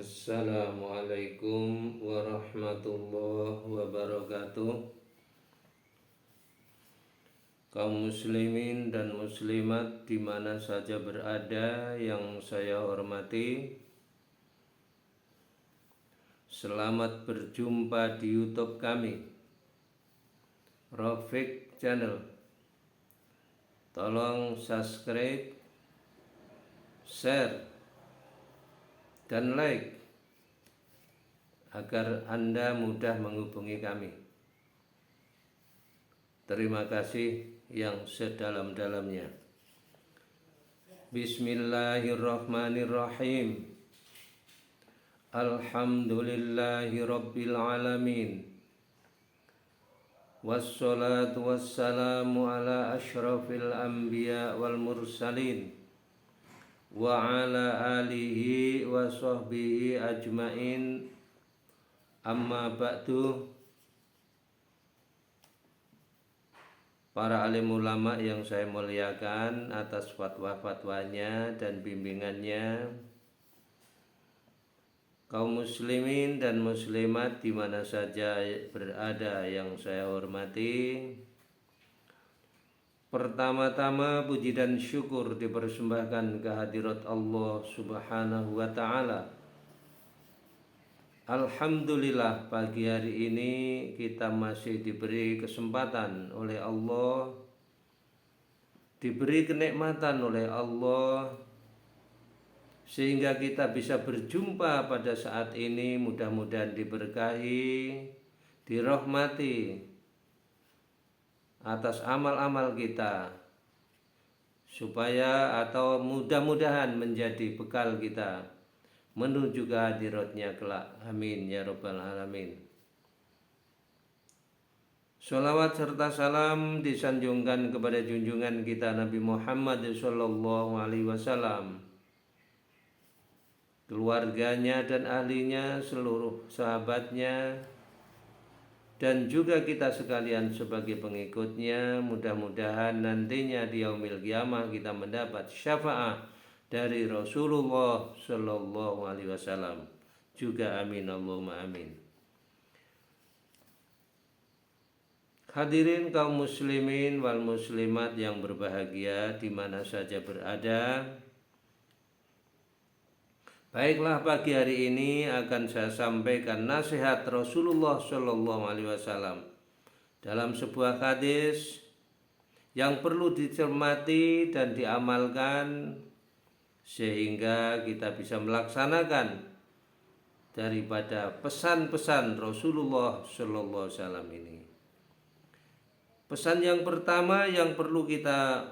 Assalamualaikum warahmatullahi wabarakatuh. Kaum muslimin dan muslimat di mana saja berada yang saya hormati, selamat berjumpa di YouTube kami, Rafiq Channel. Tolong subscribe, share, dan like agar Anda mudah menghubungi kami. Terima kasih yang sedalam-dalamnya. Bismillahirrahmanirrahim. Alhamdulillahi rabbil alamin. Wassalatu wassalamu ala ashrafil anbiya wal mursalin wa ala alihi wa sahbihi ajmain. Amma ba'du. Para alim ulama yang saya muliakan atas fatwa-fatwanya dan bimbingannya, kaum muslimin dan muslimat di mana saja berada yang saya hormati, pertama-tama puji dan syukur dipersembahkan kehadirat Allah Subhanahu wa ta'ala. Alhamdulillah, pagi hari ini kita masih diberi kesempatan oleh Allah, diberi kenikmatan oleh Allah, sehingga kita bisa berjumpa pada saat ini. Mudah-mudahan diberkahi, dirahmati atas amal-amal kita, supaya atau mudah-mudahan menjadi bekal kita menuju ke hadiratnya kelak. Amin ya rabbal alamin. Sholawat serta salam disanjungkan kepada junjungan kita Nabi Muhammad sallallahu alaihi wasallam, keluarganya dan ahlinya, seluruh sahabatnya, dan juga kita sekalian sebagai pengikutnya. Mudah-mudahan nantinya di yaumil qiyamah kita mendapat syafaat dari Rasulullah Sallallahu Alaihi Wasallam. Juga amin Allahumma amin. Hadirin kaum muslimin wal muslimat yang berbahagia di mana saja berada, baiklah, pagi hari ini akan saya sampaikan nasihat Rasulullah Sallallahu Alaihi Wasallam dalam sebuah hadis yang perlu dicermati dan diamalkan, sehingga kita bisa melaksanakan daripada pesan-pesan Rasulullah Sallallahu Alaihi Wasallam ini. Pesan yang pertama yang perlu kita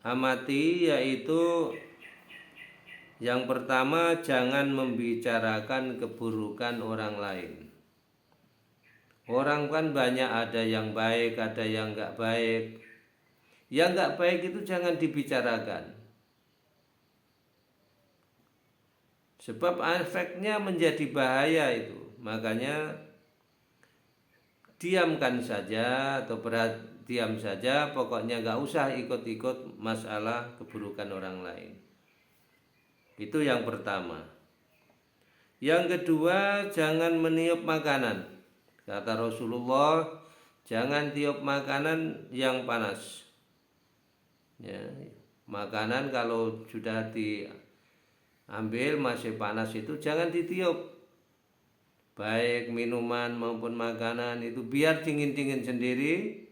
amati yaitu yang pertama, jangan membicarakan keburukan orang lain. Orang kan banyak, ada yang baik, ada yang enggak baik. Yang enggak baik itu jangan dibicarakan, sebab efeknya menjadi bahaya itu. Makanya diamkan saja atau diam saja, pokoknya enggak usah ikut-ikut masalah keburukan orang lain. Itu yang pertama. Yang kedua, jangan meniup makanan. Kata Rasulullah, jangan tiup makanan yang panas. Ya, makanan kalau sudah diambil masih panas itu jangan ditiup. Baik minuman maupun makanan itu biar dingin-dingin sendiri,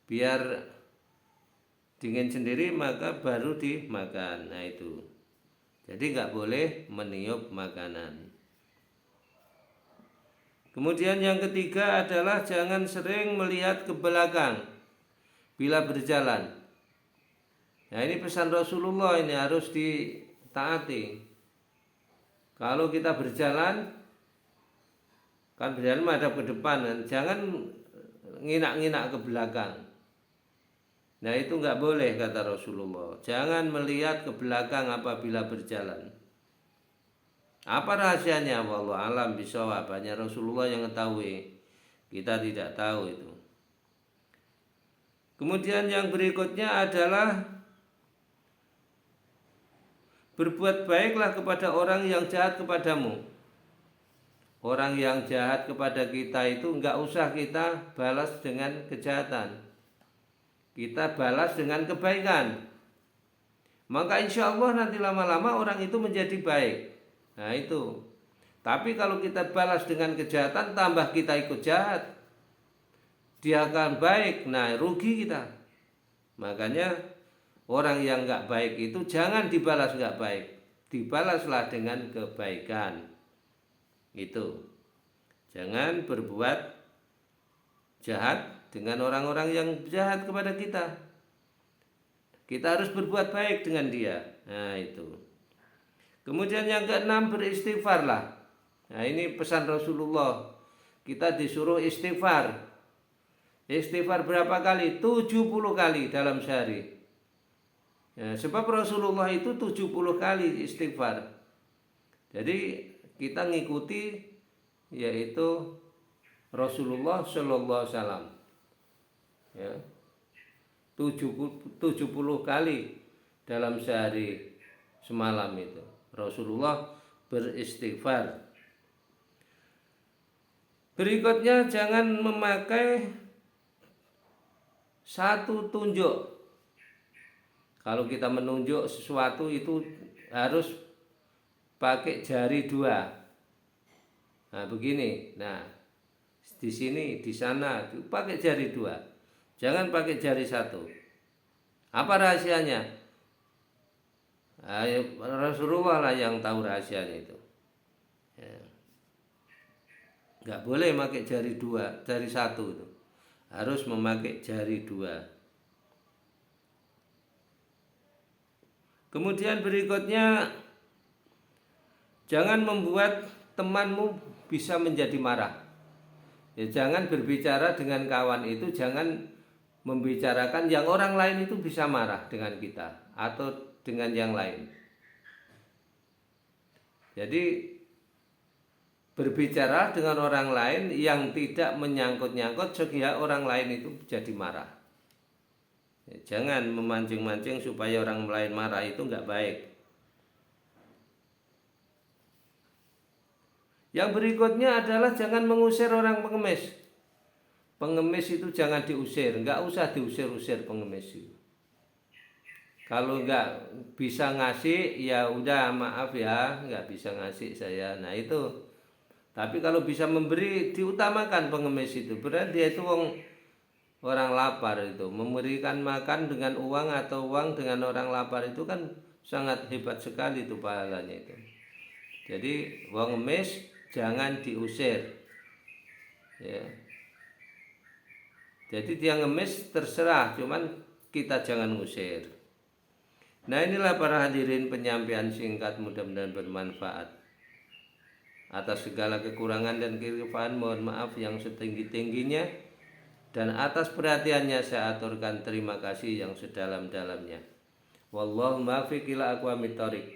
biar dingin sendiri maka baru dimakan. Nah itu, jadi nggak boleh meniup makanan. Kemudian yang ketiga adalah jangan sering melihat ke belakang bila berjalan. Nah ini pesan Rasulullah, ini harus ditaati. Kalau kita berjalan, kan berjalan menghadap ke depan, kan? Jangan nginak-nginak ke belakang. Nah itu nggak boleh, kata Rasulullah. Jangan melihat ke belakang apabila berjalan. Apa rahasianya? Wallahu alam bishawab. Hanya Rasulullah yang mengetahui, kita tidak tahu itu. Kemudian yang berikutnya adalah berbuat baiklah kepada orang yang jahat kepadamu. Orang yang jahat kepada kita itu enggak usah kita balas dengan kejahatan, kita balas dengan kebaikan. Maka insya Allah nanti lama-lama orang itu menjadi baik. Nah itu. Tapi kalau kita balas dengan kejahatan, tambah kita ikut jahat, dia akan baik. Nah rugi kita. Makanya orang yang enggak baik itu jangan dibalas enggak baik, dibalaslah dengan kebaikan. Itu. Jangan berbuat jahat dengan orang-orang yang jahat kepada kita. Kita harus berbuat baik dengan dia. Nah itu. Kemudian yang keenam, beristighfarlah. Nah ini pesan Rasulullah. Kita disuruh istighfar. Istighfar berapa kali? 70 kali dalam sehari. Ya, sebab Rasulullah itu 70 kali istighfar. Jadi kita ngikuti yaitu Rasulullah Shallallahu Alaihi Wasallam. Ya, 70 kali dalam sehari semalam itu Rasulullah beristighfar. Berikutnya, jangan memakai satu tunjuk. Kalau kita menunjuk sesuatu itu harus pakai jari dua. Nah begini, nah di sini, di sana, pakai jari dua. Jangan pakai jari satu. Apa rahasianya? Rasulullah lah yang tahu rahasianya itu. Ya. Nggak boleh pakai jari dua, jari satu itu. Harus memakai jari dua. Kemudian berikutnya, jangan membuat temanmu bisa menjadi marah. Ya, jangan berbicara dengan kawan itu, jangan membicarakan yang orang lain itu bisa marah dengan kita atau dengan yang lain. Jadi berbicara dengan orang lain yang tidak menyangkut-nyangkut sehingga orang lain itu jadi marah. Ya, jangan memancing-mancing supaya orang lain marah, itu enggak baik. Yang berikutnya adalah jangan mengusir orang pengemis. Pengemis itu jangan diusir, enggak usah diusir-usir pengemis itu. Kalau enggak bisa ngasih, ya udah maaf ya, enggak bisa ngasih saya. Nah itu. Tapi kalau bisa memberi, diutamakan pengemis itu. Berarti dia itu orang lapar itu. Memberikan makan dengan uang atau uang dengan orang lapar itu kan sangat hebat sekali itu pahalanya itu. Jadi wong ngemis jangan diusir. Ya. Jadi dia ngemis terserah, cuman kita jangan usir. Nah inilah para hadirin penyampaian singkat, mudah-mudahan bermanfaat. Atas segala kekurangan dan kekeliruan mohon maaf yang setinggi-tingginya, dan atas perhatiannya saya aturkan terima kasih yang sedalam-dalamnya. Wallahu muwaffiq ila aqwamit thoriq.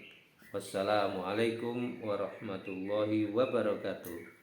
Wassalamualaikum warahmatullahi wabarakatuh.